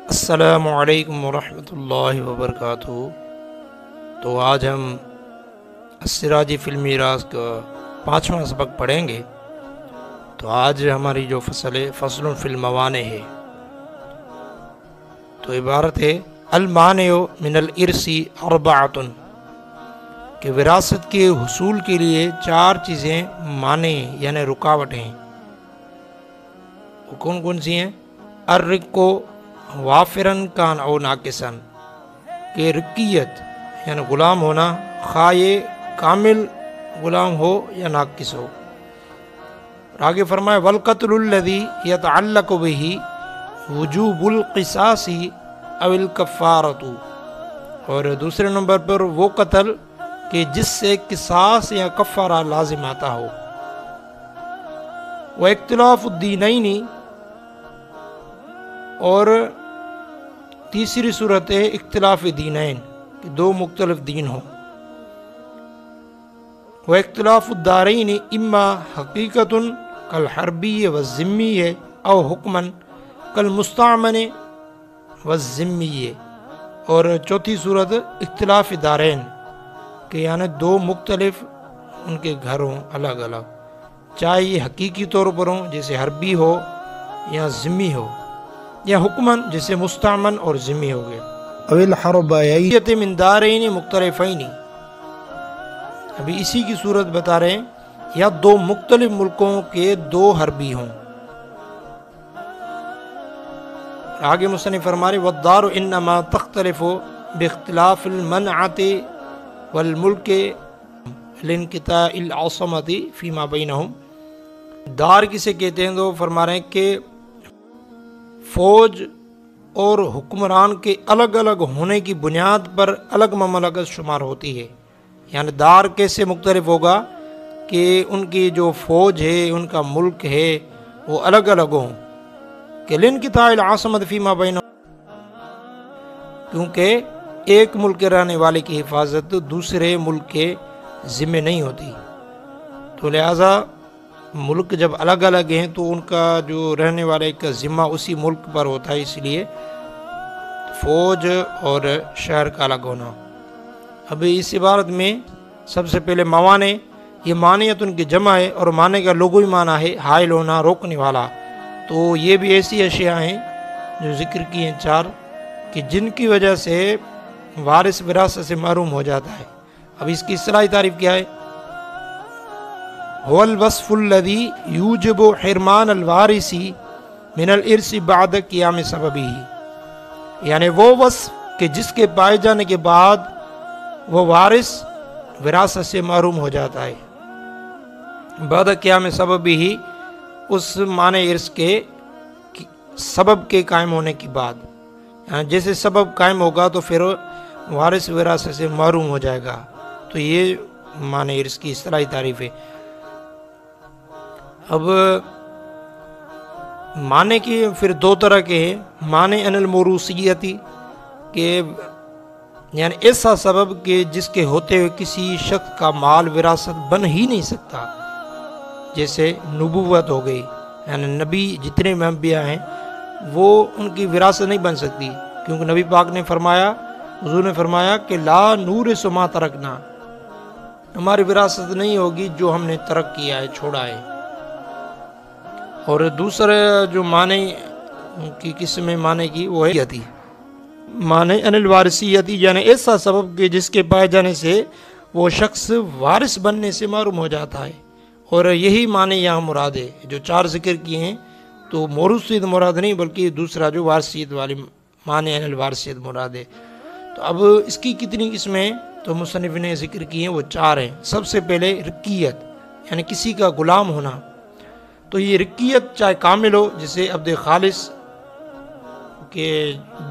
السلام علیکم ورحمۃ اللہ وبرکاتہ۔ تو آج ہم السراج فی المیراث کا 5واں سبق پڑھیں گے۔ تو آج ہماری جو فصل ہے فصل فی الموانع ہے، تو عبارت ہے المانع من الارث اربعۃ، کہ وراثت کے حصول کے لیے 4 چیزیں مانع یعنی رکاوٹ ہیں۔ وہ کون کون سی ہیں؟ الرق وافرن کان او ناقصن، کہ رقیت یعنی غلام ہونا، خواہ یہ کامل غلام ہو یا ناقص ہو۔ آگے فرمائے والقتل الذی یتعلق بہ وجوب القصاص او الکفارۃ، اور دوسرے نمبر پر وہ قتل کہ جس سے قصاص یا کفارہ لازم آتا ہو۔ وہ اختلاف الدینین، اور تیسری صورت ہے اختلاف دینین، کہ 2 مختلف دین ہوں۔ وہ اختلاف الدارین اما حقیقت کالحربی والذمی او حکمن کالمستعمن والذمی، اور چوتھی صورت اختلاف دارین، کہ یعنی 2 مختلف ان کے گھر ہوں الگ الگ، چاہے یہ حقیقی طور پر ہوں جیسے حربی ہو یا ذمی ہو، یا حکمن جیسے مستعمن اور ذمی ہو گئے۔ اویل حربیت من دارین مختلفین، ابھی اسی کی صورت بتا رہے ہیں، یا 2 مختلف ملکوں کے 2 حربی ہوں۔ آگے مصنف فرما رہے والدار انما تختلف باختلاف المنعۃ والملک لانقطاع العصمۃ فیما بینہم۔ دار کسے کہتے ہیں؟ تو فرما رہے ہیں کہ فوج اور حکمران کے الگ الگ ہونے کی بنیاد پر الگ مملکت شمار ہوتی ہے۔ یعنی دار کیسے مختلف ہوگا کہ ان کی جو فوج ہے، ان کا ملک ہے، وہ الگ الگ ہوں، کہ لانقطاع العصمۃ فیما بینہم، کیونکہ ایک ملک کے رہنے والے کی حفاظت دوسرے ملک کے ذمہ نہیں ہوتی، تو لہٰذا ملک جب الگ الگ ہیں تو ان کا جو رہنے والے کا ذمہ اسی ملک پر ہوتا ہے، اس لیے فوج اور شہر کا الگ ہونا۔ اب اس عبارت میں سب سے پہلے موانع، یہ مانعت ان کی جمع ہے، اور مانع کا لغوی معنی ہے حائل ہونا، روکنے والا۔ تو یہ بھی ایسی اشیاء ہیں جو ذکر کی ہیں 4، کہ جن کی وجہ سے وارث وراثت سے محروم ہو جاتا ہے۔ اب اس کی اصطلاحی تعریف کیا ہے؟ هو الوصف الذي يوجب حرمان الوارث من الارث بعد قیام سببه، یعنی وہ وصف کہ جس کے پائے جانے کے بعد وہ وارث وراثت سے محروم ہو جاتا ہے۔ بعد قیام سببه، اس معنی ارث کے سبب کے قائم ہونے کے بعد، یعنی جیسے سبب قائم ہوگا تو پھر وارث وراثت سے محروم ہو جائے گا۔ تو یہ معنی ارث کی اصطلاحی تعریف ہے۔ اب معنی کی پھر 2 طرح کے ہیں۔ معنی ان الموروثیتی، کہ یعنی ایسا سبب کہ جس کے ہوتے ہوئے کسی شخص کا مال وراثت بن ہی نہیں سکتا، جیسے نبوت ہو گئی، یعنی نبی جتنے بھی انبیاء ہیں وہ ان کی وراثت نہیں بن سکتی، کیونکہ نبی پاک نے فرمایا، حضور نے فرمایا کہ لا نورث ما ترکنا، ہماری وراثت نہیں ہوگی جو ہم نے ترک کیا ہے، چھوڑا ہے۔ اور دوسرا جو معنی کی قسم معنی کی وہ ہے معنی ان الوارثیتی، یعنی ایسا سبب کہ جس کے پائے جانے سے وہ شخص وارث بننے سے محروم ہو جاتا ہے، اور یہی معنی یہاں مراد ہے۔ جو 4 ذکر کیے ہیں تو موروثیت مراد نہیں، بلکہ دوسرا جو وارثیت والی معنی ان الوارثیت مراد ہے۔ تو اب اس کی کتنی قسمیں تو مصنف نے ذکر کی ہیں، وہ 4 ہیں۔ سب سے پہلے رقیت، یعنی کسی کا غلام ہونا۔ تو یہ رقیت چاہے کامل ہو، جیسے عبد خالص، کہ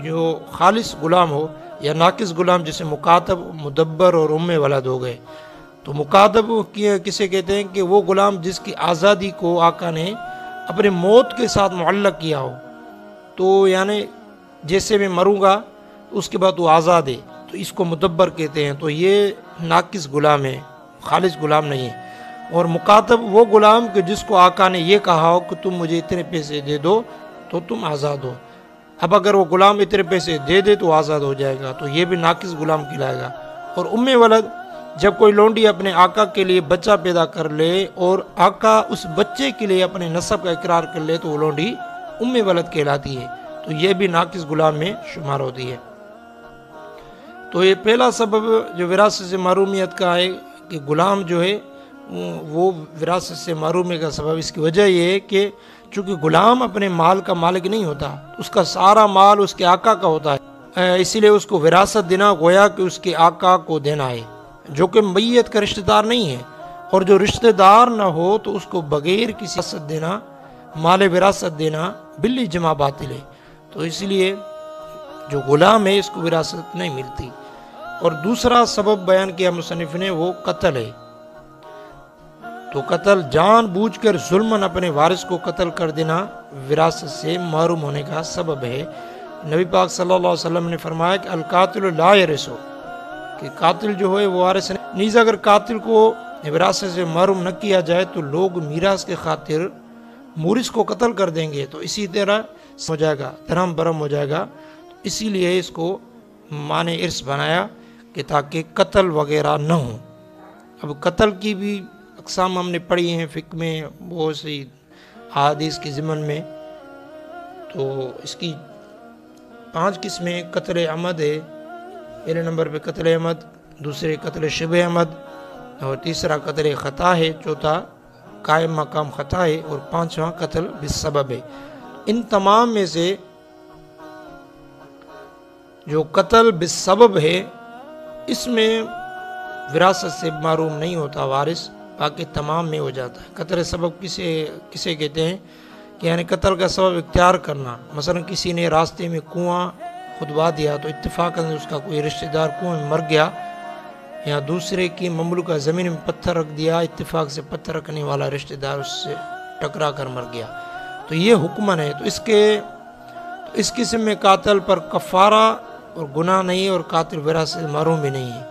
جو خالص غلام ہو، یا ناقص غلام جیسے مکاتب، مدبر اور ام ولد ہو گئے۔ تو مکاتب کسے کہتے ہیں؟ کہ وہ غلام جس کی آزادی کو آقا نے اپنے موت کے ساتھ معلق کیا ہو، تو یعنی جیسے میں مروں گا اس کے بعد وہ آزاد ہے، تو اس کو مدبر کہتے ہیں۔ تو یہ ناقص غلام ہے، خالص غلام نہیں ہے۔ اور مکاتب وہ غلام کہ جس کو آقا نے یہ کہا ہو کہ تم مجھے اتنے پیسے دے دو تو تم آزاد ہو۔ اب اگر وہ غلام اتنے پیسے دے دے تو آزاد ہو جائے گا، تو یہ بھی ناقص غلام کہلائے گا۔ اور ام ولد، جب کوئی لونڈی اپنے آقا کے لیے بچہ پیدا کر لے اور آقا اس بچے کے لیے اپنے نسب کا اقرار کر لے تو وہ لونڈی ام ولد کہلاتی ہے، تو یہ بھی ناقص غلام میں شمار ہوتی ہے۔ تو یہ پہلا سبب جو وراثت سے محرومیت کا ہے کہ غلام جو ہے وہ وراثت سے محرومی کا سبب، اس کی وجہ یہ ہے کہ چونکہ غلام اپنے مال کا مالک نہیں ہوتا، اس کا سارا مال اس کے آقا کا ہوتا ہے، اسی لیے اس کو وراثت دینا گویا کہ اس کے آقا کو دینا ہے، جو کہ میت کا رشتہ دار نہیں ہے، اور جو رشتہ دار نہ ہو تو اس کو بغیر کسی وراثت دینا، مال وراثت دینا بالاجماع باطل ہے۔ تو اس لیے جو غلام ہے اس کو وراثت نہیں ملتی۔ اور دوسرا سبب بیان کیا مصنف نے وہ قتل ہے۔ تو قتل جان بوجھ کر ظلماً اپنے وارث کو قتل کر دینا وراثت سے محروم ہونے کا سبب ہے۔ نبی پاک صلی اللہ علیہ وسلم نے فرمایا کہ القاتل لا یرثو، کہ قاتل جو ہے وہ وارث نہیں، نیز اگر قاتل کو وراثت سے محروم نہ کیا جائے تو لوگ میراث کے خاطر مورث کو قتل کر دیں گے، تو اسی طرح ہو جائے گا، دھرم برم ہو جائے گا۔ تو اسی لیے اس کو معنی ارث بنایا کہ تاکہ قتل وغیرہ نہ ہوں۔ اب قتل کی بھی اقسام ہم نے پڑھی ہیں فقہ میں بہت سی احادیث کے ضمن میں، تو اس کی 5 قسمیں قتل عمد ہے۔ پہلے نمبر پہ قتل عمد، دوسرے قتل شبہ عمد، اور تیسرا قتل خطا ہے، چوتھا قائم مقام خطا ہے، اور 5واں قتل بالسبب ہے۔ ان تمام میں سے جو قتل بالسبب ہے اس میں وراثت سے محروم نہیں ہوتا وارث، باقی تمام میں ہو جاتا ہے۔ قتل سبب کسے کہتے ہیں کہ یعنی قتل کا سبب اختیار کرنا، مثلا کسی نے راستے میں کنواں کھدوا دیا تو اتفاقاً اس کا کوئی رشتہ دار کنویں میں مر گیا، یا دوسرے کی مملوکہ زمین میں پتھر رکھ دیا، اتفاق سے پتھر رکھنے والا رشتہ دار اس سے ٹکرا کر مر گیا، تو یہ حکمن ہے۔ تو اس قسم میں قاتل پر کفارہ اور گناہ نہیں، اور قاتل وراثت سے محروم بھی نہیں ہے،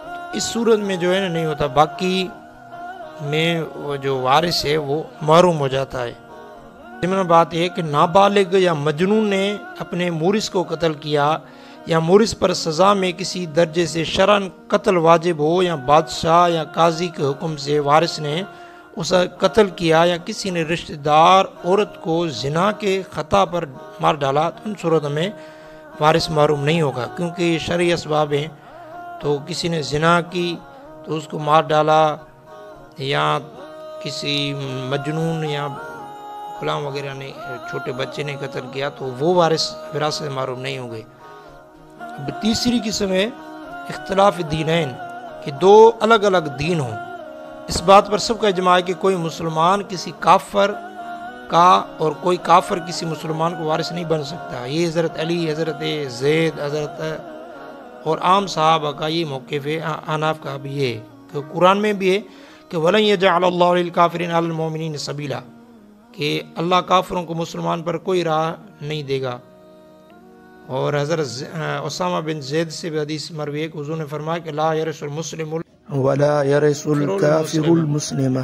تو اس صورت میں جو ہے نا نہیں ہوتا، باقی میں وہ جو وارث ہے وہ محروم ہو جاتا ہے۔ ضمن بات یہ کہ نابالغ یا مجنون نے اپنے مورث کو قتل کیا، یا مورث پر سزا میں کسی درجے سے شرعاً قتل واجب ہو، یا بادشاہ یا قاضی کے حکم سے وارث نے اسے قتل کیا، یا کسی نے رشتہ دار عورت کو زنا کے خطا پر مار ڈالا، تو ان صورتوں میں وارث محروم نہیں ہوگا، کیونکہ یہ شرعی اسباب ہیں۔ تو کسی نے زنا کی تو اس کو مار ڈالا، یا کسی مجنون یا غلام وغیرہ نے، چھوٹے بچے نے قتل کیا، تو وہ وارث وراثت سے محروم نہیں ہوں گے۔ اب تیسری قسم ہے اختلاف دینین، کہ دو الگ الگ دین ہوں۔ اس بات پر سب کا اجماع ہے کہ کوئی مسلمان کسی کافر کا اور کوئی کافر کسی مسلمان کو وارث نہیں بن سکتا۔ یہ حضرت علی، حضرت زید، حضرت اور عام صحابہ کا یہ موقف ہے۔ احناف کا بھی یہ ہے کہ قرآن میں بھی ہے کہ وَلَن يَجْعَلَ اللَّهُ لِلْكَافِرِينَ عَلَى الْمُؤْمِنِينَ سَبِيلًا، کہ اللہ کافروں کو مسلمان پر کوئی راہ نہیں دے گا۔ اور حضرت اسامہ بن زید سے بھی حدیث مروی ہے کہ حضور نے فرمایا کہ لا يرث المسلم ولا يرث الكافر المسلم،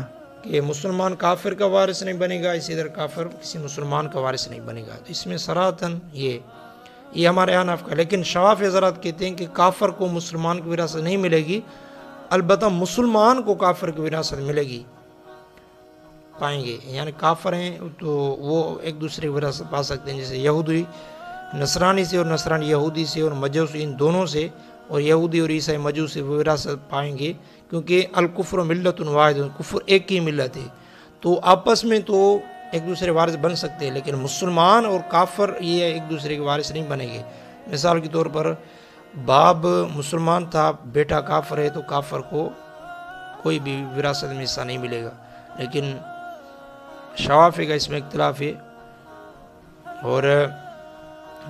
کہ مسلمان کافر کا وارث نہیں بنے گا، اسی طرح کافر کسی مسلمان کا وارث نہیں بنے گا۔ تو اس میں صراحتاً یہ ہمارے احناف کا، لیکن شوافی حضرات کہتے ہیں کہ کافر کو مسلمان کی وراثت نہیں ملے گی، البتہ مسلمان کو کافر کی وراثت ملے گی، پائیں گے، یعنی کافر ہیں تو وہ ایک دوسرے کی وراثت پا سکتے ہیں، جیسے یہودی نصرانی سے اور نصرانی یہودی سے اور مجوسی ان دونوں سے، اور یہودی اور عیسائی مجوسی وہ وراثت پائیں گے، کیونکہ الکفر ملت واحد، کفر ایک ہی ملت ہے، تو آپس میں تو ایک دوسرے وارث بن سکتے ہیں، لیکن مسلمان اور کافر یہ ایک دوسرے کے وارث نہیں بنیں گے۔ مثال کے طور پر باپ مسلمان تھا، بیٹا کافر ہے، تو کافر کو کوئی بھی وراثت میں حصہ نہیں ملے گا، لیکن شوافی کا اس میں اختلاف ہے۔ اور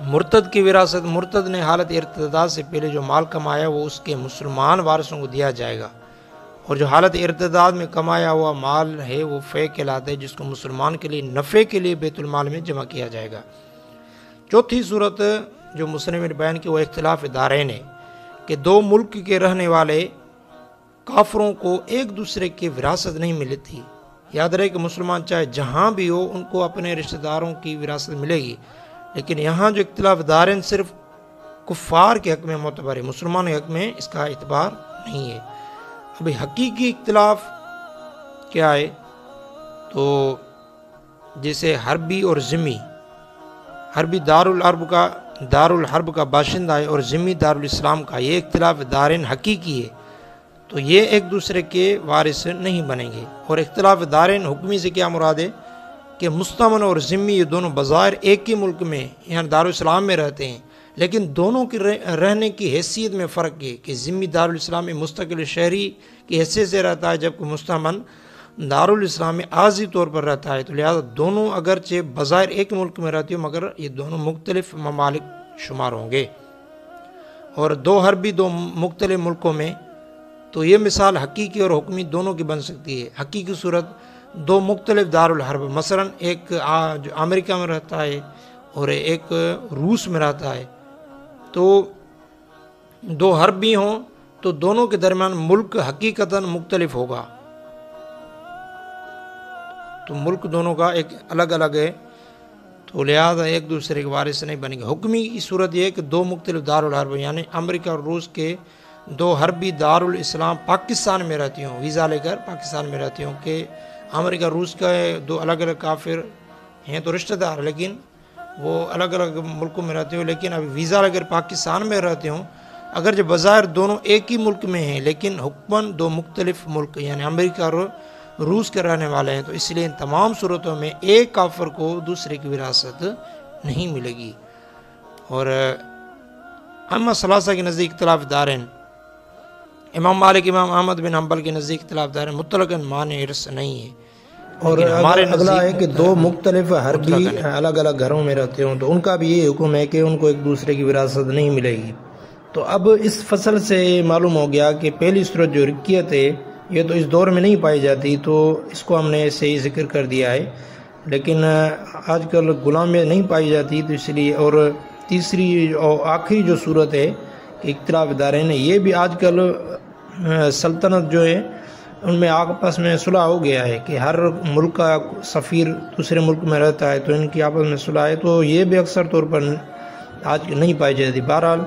مرتد کی وراثت، مرتد نے حالت ارتداد سے پہلے جو مال کمایا وہ اس کے مسلمان وارثوں کو دیا جائے گا، اور جو حالت ارتداد میں کمایا ہوا مال ہے وہ فے کہلاتا ہے، جس کو مسلمان کے لیے نفع کے لیے بیت المال میں جمع کیا جائے گا۔ چوتھی صورت جو مصنف نے بیان کی وہ اختلاف دارین ہے، کہ دو ملک کے رہنے والے کافروں کو ایک دوسرے کی وراثت نہیں ملتی۔ یاد رہے کہ مسلمان چاہے جہاں بھی ہو ان کو اپنے رشتہ داروں کی وراثت ملے گی، لیکن یہاں جو اختلاف دارین صرف کفار کے حق میں معتبر ہے، مسلمان کے حق میں اس کا اعتبار نہیں ہے۔ ابھی حقیقی اختلاف کیا ہے؟ تو جیسے حربی اور ذمی، حربی دارالحرب کا باشندہ ہے اور ذمی دارالاسلام کا، یہ اختلاف دارین حقیقی ہے، تو یہ ایک دوسرے کے وارث نہیں بنیں گے۔ اور اختلاف دارین حکمی سے کیا مراد ہے کہ مستمن اور ذمی یہ دونوں بظاہر ایک ہی ملک میں یعنی دارالاسلام میں رہتے ہیں، لیکن دونوں کی رہنے کی حیثیت میں فرق ہے کہ ذمی دارالاسلام میں مستقل شہری کی حیثیت سے رہتا ہے، جبکہ مستمن دارالاسلام میں عارضی طور پر رہتا ہے۔ تو لہذا دونوں اگرچہ بظاہر ایک ملک میں رہتی ہوں مگر یہ دونوں مختلف ممالک شمار ہوں گے۔ اور دو حربی دو مختلف ملکوں میں، تو یہ مثال حقیقی اور حکمی دونوں کی بن سکتی ہے۔ حقیقی صورت دو مختلف دارالحرب، مثلا ایک جو امریکہ میں رہتا ہے اور ایک روس میں رہتا ہے، تو دو حربی ہوں تو دونوں کے درمیان ملک حقیقتاً مختلف ہوگا، تو ملک دونوں کا ایک الگ الگ ہے، تو لہذا ایک دوسرے کے وارث نہیں بنیں گے۔ حکمی کی صورت یہ ہے کہ دو مختلف دارالحرب یعنی امریکہ اور روس کے دو حربی دارالاسلام پاکستان میں رہتی ہوں، ویزا لے کر پاکستان میں رہتی ہوں، کہ امریکہ روس کا دو الگ الگ کافر ہیں تو رشتہ دار، لیکن وہ الگ الگ ملکوں میں رہتے ہوں، لیکن ابھی ویزا لے کر پاکستان میں رہتے ہوں، اگر جو بظاہر دونوں ایک ہی ملک میں ہیں لیکن حکماً دو مختلف ملک یعنی امریکہ اور روس کے رہنے والے ہیں، تو اس لیے ان تمام صورتوں میں ایک کافر کو دوسرے کی وراثت نہیں ملے گی۔ اور اما ثلاثہ کے نزدیک اختلاف دارین، امام مالک امام احمد بن حنبل کے نزدیک اختلاف دارین مطلقاً معنی ارث نہیں ہے۔ اور اگلا ہے کہ دو مختلف حربی الگ الگ گھروں میں رہتے ہوں تو ان کا بھی یہ حکم ہے کہ ان کو ایک دوسرے کی وراثت نہیں ملے گی۔ تو اب اس فصل سے معلوم ہو گیا کہ پہلی صورت جو رکیت ہے یہ تو اس دور میں نہیں پائی جاتی، تو اس کو ہم نے ایسے ہی ذکر کر دیا ہے، لیکن آج کل غلام میں نہیں پائی جاتی، تو اس لیے۔ اور تیسری اور آخری جو صورت ہے کہ اختلاف دارین ہے، یہ بھی آج کل سلطنت جو ہے ان میں آپس میں صلح ہو گیا ہے کہ ہر ملک کا سفیر دوسرے ملک میں رہتا ہے، تو ان کی آپس میں صلح ہے، تو یہ بھی اکثر طور پر آج نہیں پائی جاتی۔ بہرحال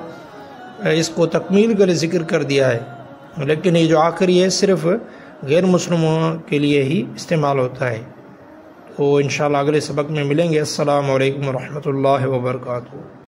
اس کو تکمیل کے لیے ذکر کر دیا ہے، لیکن یہ جو آخری ہے صرف غیر مسلموں کے لیے ہی استعمال ہوتا ہے۔ تو انشاءاللہ اگلے سبق میں ملیں گے۔ السلام علیکم ورحمۃ اللہ وبرکاتہ۔